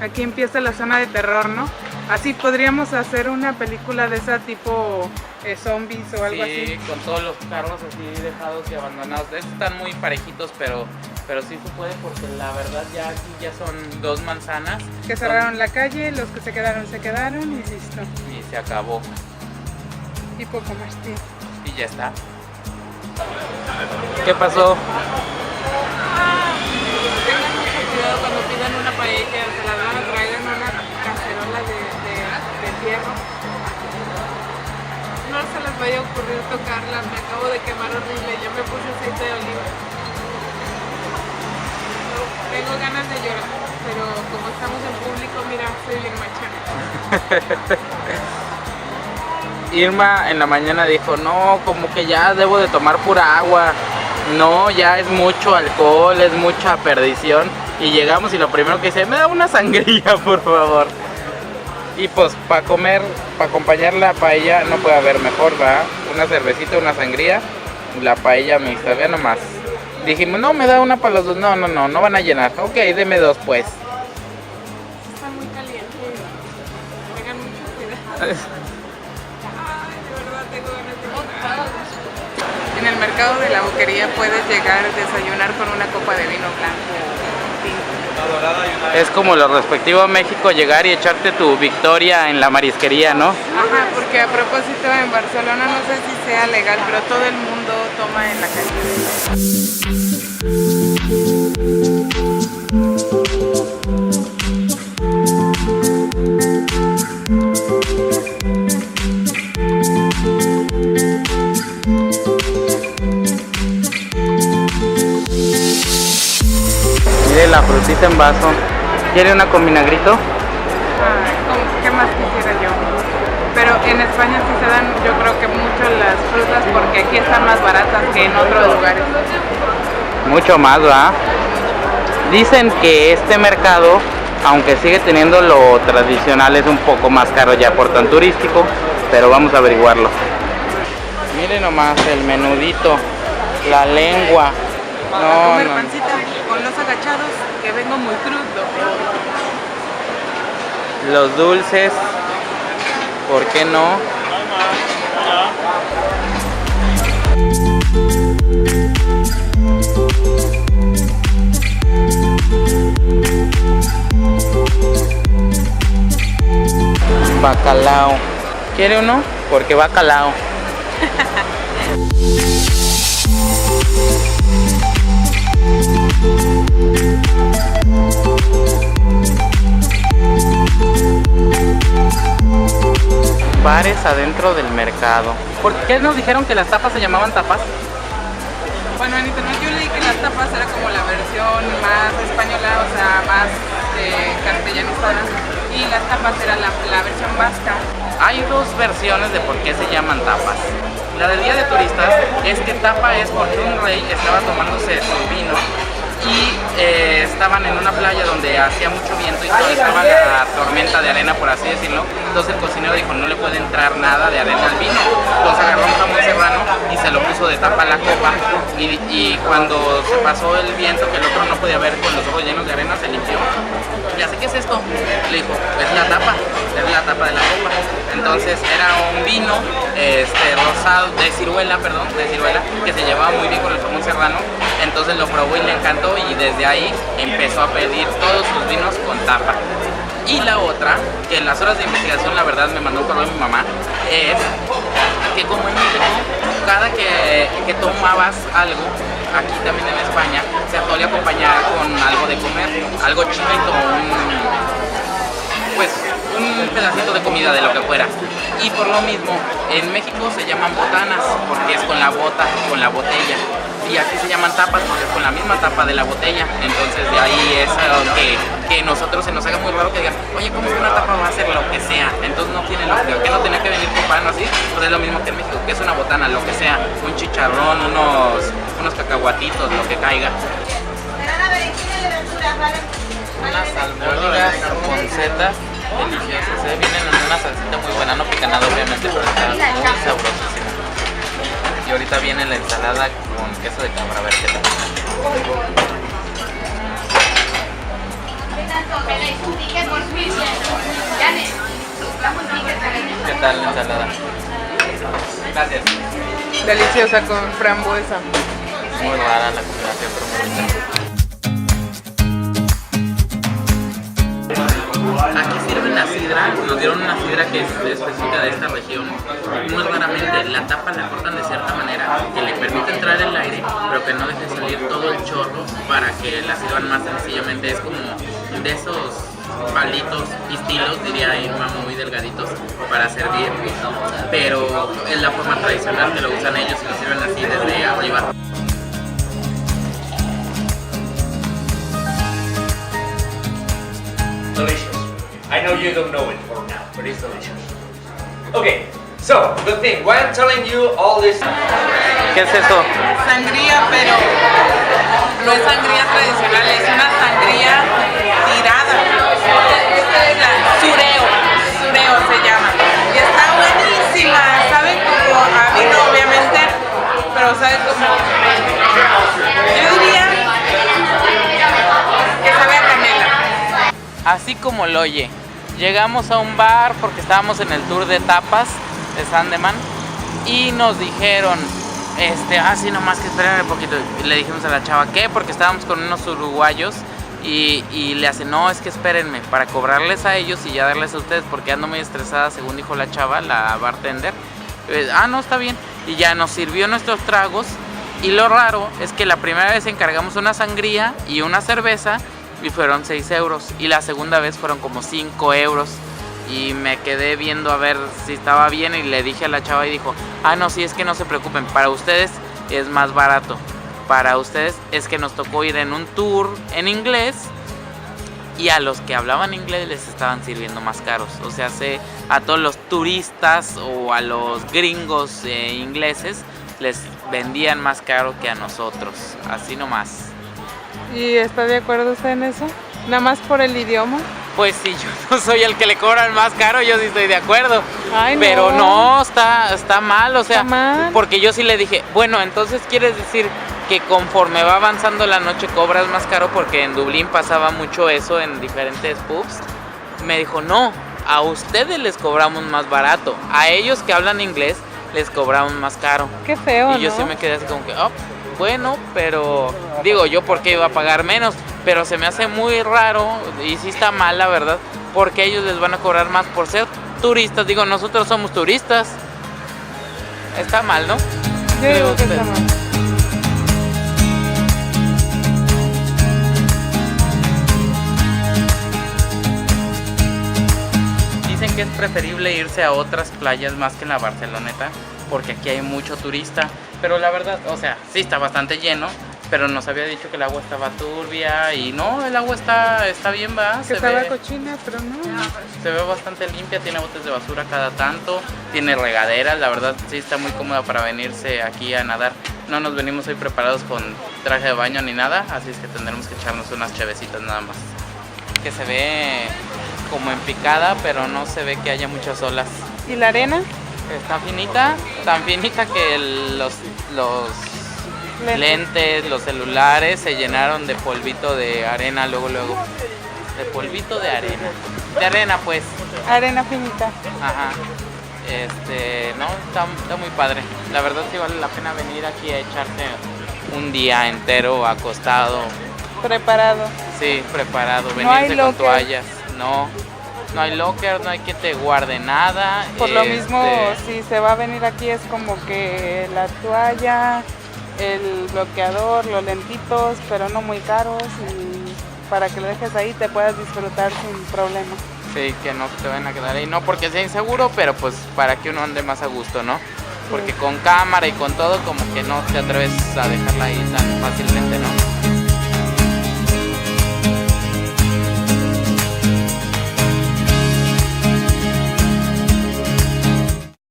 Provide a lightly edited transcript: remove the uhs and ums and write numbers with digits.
Aquí empieza la zona de terror, ¿no? Así podríamos hacer una película de ese tipo, zombies o algo Sí, así. con todos los carros así dejados y abandonados. Estos están muy parejitos, pero sí se puede porque la verdad ya aquí ya son 2 manzanas. Que cerraron la calle, los que se quedaron y listo. Y se acabó. Y poco más tiempo. Y ya está. ¿Qué pasó? Tengan mucho cuidado cuando pidan una paella, se la van a traer en una cacerola de fierro. No se les vaya a ocurrir tocarla, me acabo de quemar horrible, ya me puse aceite de oliva. Tengo ganas de llorar, pero como estamos en público, mira, soy bien machana. Irma en la mañana dijo, no, como que ya debo de tomar pura agua. No, ya es mucho alcohol, es mucha perdición. Y llegamos y lo primero que dice, me da una sangría, por favor. Y pues para comer, para acompañar la paella no puede haber mejor, ¿verdad? Una cervecita, una sangría, la paella mixta, vean nomás. Dijimos, no, me da una para los dos. No van a llenar. Ok, deme 2 pues. Está muy caliente, tengan mucho cuidado. Ay, de verdad tengo ganas de llorar. En el mercado de la Boquería puedes llegar a desayunar con una copa de vino blanco. Es como lo respectivo a México, llegar y echarte tu victoria en la marisquería, ¿no? Ajá, porque a propósito en Barcelona no sé si sea legal, pero todo el mundo toma en la Mire la frutita en vaso. ¿Quiere una con vinagrito? ¿Qué más quisiera yo? Pero en España sí se dan, yo creo que mucho las frutas porque aquí están más baratas que en otros lugares. Mucho más, ¿verdad? Dicen que este mercado, aunque sigue teniendo lo tradicional, es un poco más caro ya por tan turístico, pero vamos a averiguarlo. Miren nomás el menudito, la lengua. Para comer pancita con los agachados, que vengo muy crudo. Los dulces, ¿por qué no? Bacalao. ¿Quiere uno? Porque bacalao. Bares adentro del mercado. ¿Por qué nos dijeron que las tapas se llamaban tapas? Bueno, en internet yo leí que las tapas era como la versión más española, o sea, más castellanizada, y las tapas era la versión vasca. Hay 2 versiones de por qué se llaman tapas. La del guía de turistas es que tapa es porque un rey estaba tomándose su vino y estaban en una playa donde hacía mucho viento y todo, estaba la tormenta de arena, por así decirlo. Entonces el cocinero dijo, no le puede entrar nada de arena al vino. Entonces agarró un jamón serrano y se lo puso de tapa a la copa, y cuando se pasó el viento, que el otro no podía ver con los ojos llenos de arena, se limpió. Y así, ¿qué es esto? Le dijo, es la tapa de la copa. Entonces era un vino rosado, de ciruela, que se llevaba muy bien con el jamón serrano. Entonces lo probó y le encantó, y desde ahí empezó a pedir todos sus vinos con tapa. Y la otra, que en las horas de investigación la verdad me mandó un correo de mi mamá, es que como en México, cada que tomabas algo, aquí también en España, se solía acompañar con algo de comer, algo chiquito, un pedacito de comida de lo que fuera. Y por lo mismo, en México se llaman botanas, porque es con la botella. Y aquí se llaman tapas porque es con la misma tapa de la botella. Entonces de ahí es que nosotros se nos haga muy raro que digan, oye, ¿cómo que una tapa va a ser lo que sea? Entonces no tiene lógica, que no tenía que venir con pan así. Pues es lo mismo que en México, que es una botana, lo que sea, un chicharrón, unos cacahuatitos, lo que caiga. Unas albóndigas con setas deliciosas, vienen en una salsita muy buena, no pica nada obviamente, pero está muy sabrosísima. Y ahorita viene la ensalada con queso de cabra, a ver qué tal. ensalada. Gracias. Deliciosa con frambuesa. Muy rara la combinación, pero muy rica. Aquí sirven la sidra, nos dieron una sidra que es específica de esta región. Muy raramente la tapa la cortan de cierta manera que le permite entrar el aire, pero que no deje salir todo el chorro para que la sirvan más sencillamente. Es como de esos palitos, pistilos, diría Irma, muy delgaditos para servir, pero es la forma tradicional que lo usan ellos y lo sirven así desde arriba. Delicious. I know you don't know it for now, but it's delicious. Okay, so the thing, why I'm telling you all this. ¿Qué es eso? Sangría, pero no es sangría tradicional, es una sangría tirada. Esta es la sureo se llama. Y está buenísima, sabe como a vino obviamente, pero sabe como, yo diría que sabe a canela. Así como lo oye, llegamos a un bar porque estábamos en el tour de tapas de Sandeman y nos dijeron, sí, nomás que esperen un poquito. Y le dijimos a la chava, ¿qué? Porque estábamos con unos uruguayos y le hace, no, es que espérenme para cobrarles a ellos y ya darles a ustedes porque ando muy estresada, según dijo la chava, la bartender. No, está bien. Y ya nos sirvió nuestros tragos y lo raro es que la primera vez encargamos una sangría y una cerveza y fueron 6 euros y la segunda vez fueron como 5 euros y me quedé viendo a ver si estaba bien y le dije a la chava y dijo, no, sí, es que no se preocupen, para ustedes es más barato, para ustedes es que nos tocó ir en un tour en inglés y a los que hablaban inglés les estaban sirviendo más caros, o sea, a todos los turistas o a los gringos ingleses les vendían más caro que a nosotros, así nomás. ¿Y está de acuerdo usted en eso? ¿Nada más por el idioma? Pues sí, yo no soy el que le cobran más caro, yo sí estoy de acuerdo. Ay, no. Pero no, está mal, o sea, ¿Está mal? porque yo sí le dije, bueno, entonces quieres decir que conforme va avanzando la noche cobras más caro, porque en Dublín pasaba mucho eso en diferentes pubs. Me dijo, no, a ustedes les cobramos más barato, a ellos que hablan inglés les cobramos más caro. Qué feo, Y yo ¿no? sí me quedé así como que, bueno, pero digo, yo porque iba a pagar menos, pero se me hace muy raro y sí está mal, la verdad, porque ellos les van a cobrar más por ser turistas. Digo, nosotros somos turistas. Está mal, ¿no? Yo digo que está mal. Dicen que es preferible irse a otras playas más que en la Barceloneta, porque aquí hay mucho turista, pero la verdad, o sea, sí está bastante lleno, pero nos había dicho que el agua estaba turbia y no, el agua está bien, va. Que estaba cochina, pero no. Se ve bastante limpia, tiene botes de basura cada tanto, tiene regaderas, la verdad sí está muy cómoda para venirse aquí a nadar. No nos venimos hoy preparados con traje de baño ni nada, así es que tendremos que echarnos unas chevecitas nada más. Que se ve como en picada, pero no se ve que haya muchas olas. ¿Y la arena? Está finita, tan finita que los lentes, los celulares se llenaron de polvito de arena luego. De polvito de arena. De arena pues. Arena finita. Ajá. No, está muy padre. La verdad sí vale la pena venir aquí a echarte un día entero acostado. Preparado. Sí, preparado. No hay Venirse con locker. toallas. No hay locker, no hay que te guarde nada. Por lo mismo, si se va a venir aquí es como que la toalla, el bloqueador, los lentitos, pero no muy caros, y para que lo dejes ahí te puedas disfrutar sin problema. Sí, que no te van a quedar ahí, no porque sea inseguro, pero pues para que uno ande más a gusto, ¿no? Porque con cámara y con todo como que no te atreves a dejarla ahí tan fácilmente, ¿no?